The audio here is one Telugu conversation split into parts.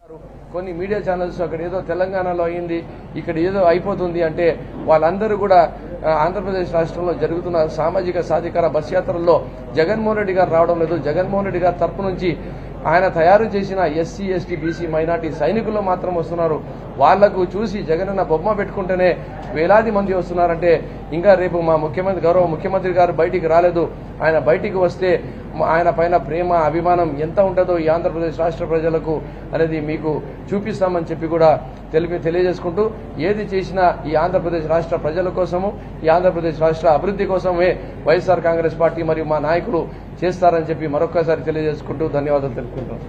కొన్ని మీడియా ఛానల్స్ అక్కడ ఏదో తెలంగాణలో అయింది, ఇక్కడ ఏదో అయిపోతుంది అంటే వాళ్ళందరూ కూడా ఆంధ్రప్రదేశ్ రాష్ట్రంలో జరుగుతున్న సామాజిక సాధికార బస్ యాత్రల్లో జగన్మోహన్ రెడ్డి గారు రావడం లేదు. జగన్మోహన్ రెడ్డి గారి తరపు నుంచి ఆయన తయారు చేసిన ఎస్సీ, ఎస్టీ, బీసీ, మైనార్టీ సైనికులు మాత్రం వస్తున్నారు. వాళ్లకు చూసి జగనన్న బొమ్మ పెట్టుకుంటేనే వేలాది మంది వస్తున్నారంటే ఇంకా రేపు మా గౌరవ ముఖ్యమంత్రి గారు బయటికి రాలేదు. ఆయన బయటికి వస్తే ఆయన పైన ప్రేమ, అభిమానం ఎంత ఉంటుందో ఈ ఆంధ్రప్రదేశ్ రాష్ట్ర ప్రజలకు అనేది మీకు చూపిస్తామని చెప్పి కూడా తెలియజేసుకుంటూ, ఏది చేసినా ఈ ఆంధ్రప్రదేశ్ రాష్ట్ర ప్రజల కోసము, ఈ ఆంధ్రప్రదేశ్ రాష్ట్ర అభివృద్ధి కోసమే వైఎస్ఆర్ కాంగ్రెస్ పార్టీ మరియు మా నాయకులు చేస్తారని చెప్పి మరొక్కసారి తెలియజేసుకుంటూ ధన్యవాదాలు తెలుపుకుంటాం.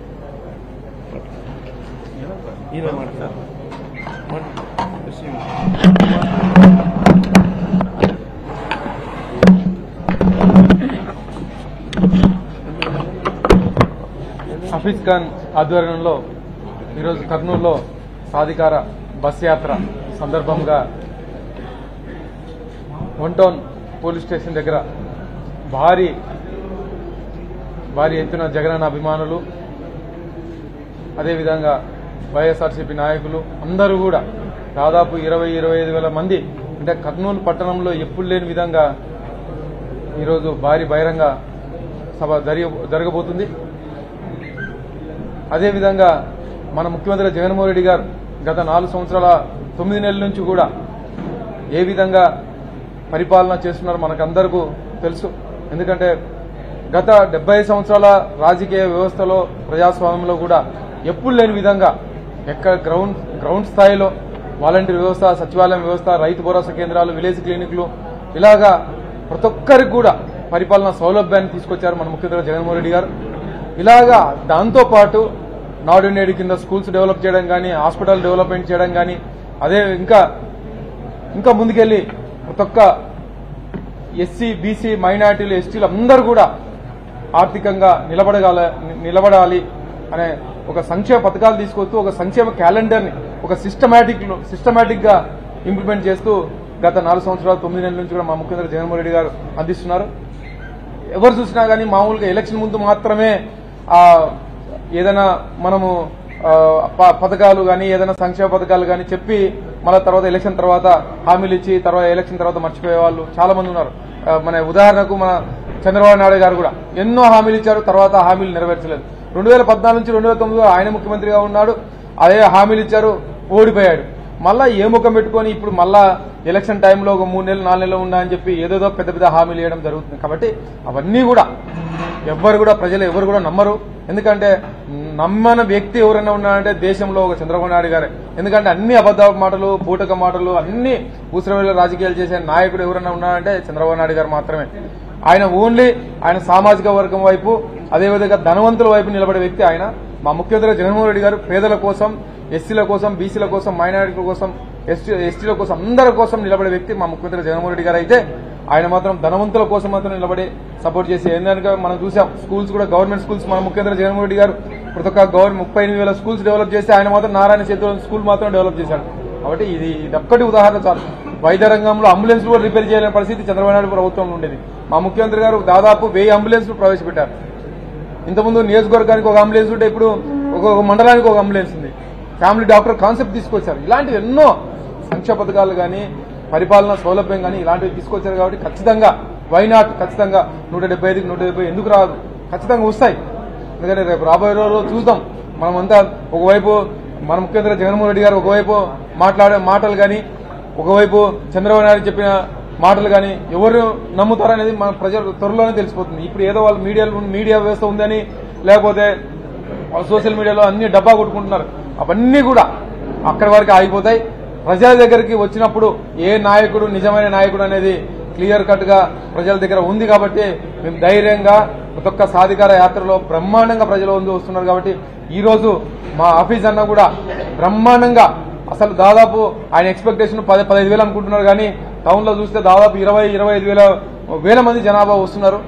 హఫీజ్ ఖాన్ ఆధ్వర్యంలో ఈరోజు కర్నూలులో సాధికార బస్ యాత్ర సందర్భంగా వన్ టౌన్ పోలీస్ స్టేషన్ దగ్గర భారీ ఎత్తున జగనన్న అభిమానులు, అదేవిధంగా వైఎస్ఆర్సీపీ నాయకులు అందరూ కూడా దాదాపు 20-25 వేల మంది, అంటే కర్నూలు పట్టణంలో ఎప్పుడు లేని విధంగా ఈరోజు భారీ బహిరంగ సభ జరగబోతుంది. అదేవిధంగా మన ముఖ్యమంత్రి జగన్మోహన్ రెడ్డి గారు గత 4 సంవత్సరాల 9 నెలల నుంచి కూడా ఏ విధంగా పరిపాలన చేస్తున్నారో మనకందరికీ తెలుసు. ఎందుకంటే గత 70 సంవత్సరాల రాజకీయ వ్యవస్థలో, ప్రజాస్వామ్యంలో కూడా ఎప్పుడు లేని విధంగా ఎక్కడ గ్రౌండ్ స్థాయిలో వాలంటీర్ వ్యవస్థ, సచివాలయం వ్యవస్థ, రైతు భరోసా కేంద్రాలు, విలేజ్ క్లినిక్లు, ఇలాగా ప్రతి ఒక్కరికి కూడా పరిపాలన సౌలభ్యాన్ని తీసుకొచ్చారు మన ముఖ్యమంత్రి జగన్మోహన్ రెడ్డి గారు. ఇలాగా దాంతోపాటు నాడు నేడు కింద స్కూల్స్ డెవలప్ చేయడం కానీ, హాస్పిటల్ డెవలప్మెంట్ చేయడం కానీ, అదే ఇంకా ముందుకెళ్లి ప్రతి ఒక్క ఎస్సీ, బీసీ, మైనార్టీలు, ఎస్టీలు అందరూ కూడా ఆర్థికంగా నిలబడాలి అనే ఒక సంక్షేమ పథకాలు తీసుకొస్తూ ఒక సంక్షేమ క్యాలెండర్ని ఒక సిస్టమేటిక్ గా ఇంప్లిమెంట్ చేస్తూ గత 4 సంవత్సరాలు 9 నెలల నుంచి కూడా మా ముఖ్యమంత్రి జగన్మోహన్ రెడ్డి గారు అందిస్తున్నారు. ఎవరు చూసినా కానీ మామూలుగా ఎలక్షన్ ముందు మాత్రమే ఏదైనా మనము పథకాలు కానీ, ఏదైనా సంక్షేమ పథకాలు కానీ చెప్పి మళ్ళీ తర్వాత ఎలక్షన్ తర్వాత హామీలు ఇచ్చి ఎలక్షన్ తర్వాత మర్చిపోయే వాళ్ళు చాలా మంది ఉన్నారు. మన ఉదాహరణకు మన చంద్రబాబు నాయుడు గారు కూడా ఎన్నో హామీలు ఇచ్చారు, తర్వాత హామీలు నెరవేర్చలేదు. 2014 నుంచి 2019 ఆయన ముఖ్యమంత్రిగా ఉన్నాడు, అదే హామీలు ఇచ్చారు, ఓడిపోయాడు. మళ్ళా ఏ ముఖం పెట్టుకుని ఇప్పుడు మళ్ళా ఎలక్షన్ టైంలో ఒక 3 నెలలు 4 నెలలు ఉన్నా అని చెప్పి ఏదేదో పెద్ద హామీలు ఇవ్వడం జరుగుతుంది. కాబట్టి అవన్నీ కూడా ప్రజలు ఎవరు కూడా నమ్మరు. ఎందుకంటే నమ్మని వ్యక్తి ఎవరైనా ఉన్నారంటే దేశంలో ఒక చంద్రబాబు నాయుడు గారే. ఎందుకంటే అన్ని అబద్ధ మాటలు, బూటక మాటలు, అన్ని ఊసరవేళ రాజకీయాలు చేసే నాయకుడు ఎవరైనా ఉన్నారంటే చంద్రబాబు నాయుడు గారు మాత్రమే. ఆయన ఓన్లీ ఆయన సామాజిక వర్గం వైపు, అదేవిధంగా ధనవంతుల వైపు నిలబడే వ్యక్తి ఆయన. మా ముఖ్యమంత్రి జగన్మోహన్ రెడ్డి గారు పేదల కోసం, ఎస్సీల కోసం, బీసీల కోసం, మైనారిటీల కోసం, ఎస్టీల కోసం, అందరి కోసం నిలబడే వ్యక్తి మా ముఖ్యమంత్రి జగన్మోహన్ రెడ్డి గారు. అయితే ఆయన మాత్రం ధనవంతుల కోసం మాత్రం నిలబడి సపోర్ట్ చేసి, ఏంటంటే మనం చూసాం స్కూల్స్ కూడా గవర్నమెంట్ స్కూల్స్ మన ముఖ్యమంత్రి జగన్మోహన్ రెడ్డి గారు ప్రతి ఒక్క 38,000 స్కూల్స్ డెవలప్ చేసి ఆయన మాత్రం నారాయణ సేతు స్కూల్ మాత్రం డెవలప్ చేశాడు. కాబట్టి ఇది ఒక్కటి ఉదాహరణ చాలు. వైద్య రంగంలో అంబులెన్స్ కూడా రిపేర్ చేయలేని పరిస్థితి చంద్రబాబు నాయుడు ప్రభుత్వంలో ఉండేది. మా ముఖ్యమంత్రి గారు దాదాపు 1000 అంబులెన్స్లు ప్రవేశపెట్టారు. ఇంతకుముందు నియోజకవర్గానికి ఒక అంబులెన్స్ ఉంటే ఇప్పుడు ఒక మండలానికి ఒక అంబులెన్స్ ఉంది. ఫ్యామిలీ డాక్టర్ కాన్సెప్ట్ తీసుకొచ్చారు. ఇలాంటివి ఎన్నో సంక్షేమ పథకాలు కానీ, పరిపాలన సౌలభ్యం కానీ ఇలాంటివి తీసుకొచ్చారు. కాబట్టి ఖచ్చితంగా వైనాట్ ఖచ్చితంగా 175కి 170 ఎందుకు రాదు, ఖచ్చితంగా వస్తాయి. ఎందుకంటే రేపు రాబోయే రోజుల్లో చూద్దాం. మనమంతా ఒకవైపు మన ముఖ్యమంత్రి జగన్మోహన్ రెడ్డి గారు ఒకవైపు మాట్లాడే మాటలు కానీ, ఒకవైపు చంద్రబాబు నాయుడు చెప్పిన మాటలు కానీ ఎవరు నమ్ముతారనేది మన ప్రజలు త్వరలోనే తెలిసిపోతుంది. ఇప్పుడు ఏదో వాళ్ళు మీడియా వ్యవస్థ ఉందని, లేకపోతే సోషల్ మీడియాలో అన్ని డబ్బా కొట్టుకుంటున్నారు. అవన్నీ కూడా అక్కడి వరకు ఆగిపోతాయి. ప్రజల దగ్గరికి వచ్చినప్పుడు ఏ నాయకుడు నిజమైన నాయకుడు అనేది క్లియర్ కట్ గా ప్రజల దగ్గర ఉంది. కాబట్టి మేము ధైర్యంగా ప్రతి ఒక్క సాధికార యాత్రలో బ్రహ్మాండంగా ప్రజల ముందు వస్తున్నారు. కాబట్టి ఈ రోజు మా హఫీజ్ అన్న కూడా బ్రహ్మాండంగా, అసలు దాదాపు ఆయన ఎక్స్పెక్టేషన్ 10-15 వేలు అనుకుంటున్నారు. కానీ టౌన్ లో చూస్తే దాదాపు 20-25 వేల మంది జనాభా వస్తున్నారు.